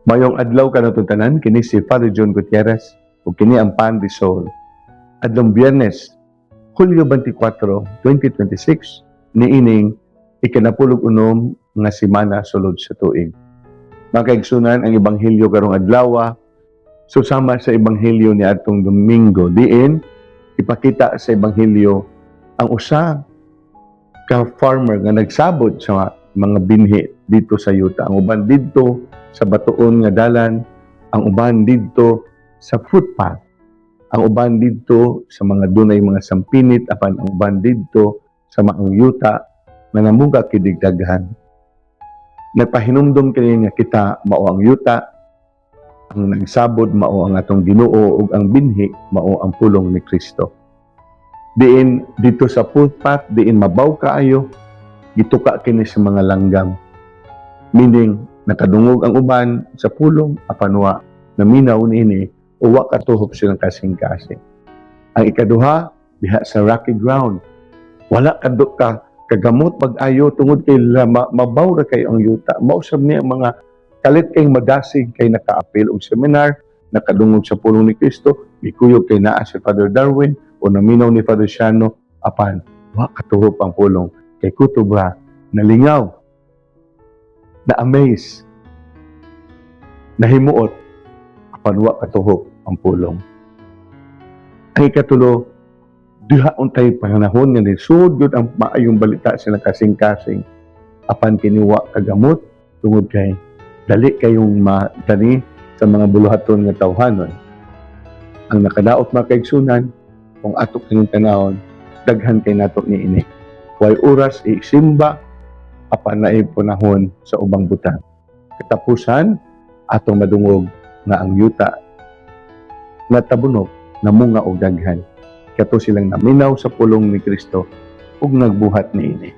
Mayong adlaw kanatong tanan, kini si Father John Gutierrez ug kini ang Pan de Sol. Adlong Biyernes, Hulyo 24, 2026, niining ikanapulog-unom nga semana sulod sa tuig. Mga kaigsunan, ang ebanghelyo karong adlaw susama sa ebanghelyo ni atong Domingo. Diin ipakita sa ebanghelyo ang usa ka farmer nga nagsabot sa mga binhi dito sa yuta. Ang uban dito sa batuon nga dalan, ang uban dito sa footpath, ang uban dito sa mga dunay mga sampinit, apan ang uban dito sa maang yuta na namuga kidigdaghan. Nagpahinumdom kini nga kita mao ang yuta, ang nagsabod mao ang atong Ginoo ug ang binhi mao ang pulong ni Kristo. Diin dito sa footpath, diin mabaw kaayo, gituka kini sa mga langgam. Meaning, nakadungog ang uban sa pulong, apanwa, naminaw niini, uwa katuhop silang kasing-kasing. Ang ikaduha, diha sa rocky ground. Wala ka kagamot pag-ayo, tungod kay mabaw ra kayo ang yuta. Mausab niya ang mga kalit kayong madasig kay nakaapil og seminar, nakadungog sa pulong ni Kristo, mikuyog kay naa si Father Darwin, o naminaw ni Father Siano, apan, wa katuhop ang pulong. Kay kutob nalingaw, na-amaze, nahimuot, apan wa katuhop ang pulong. Ang ikatulo, diha untay panahon nga nisud gyud ang maayong balita sila kasing-kasing, apan kiniwa kagamot tungod kay dali kayong madani sa mga buluhaton nga tawhanon. Ang nakadaot mga kaigsunan, kung atok kining tanawon, daghan kay nato niini. Way oras isimba, apan naay panahon sa ubang butang. Katapusan, atong madungog nga ang yuta natabunok namunga og daghan. Kato silang naminaw sa pulong ni Kristo ug nagbuhat niini.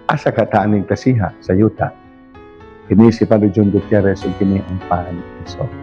Asa ka taaning kasiha sa yuta. Kini si Father John Gutierrez ug kini ang Pan de Sol.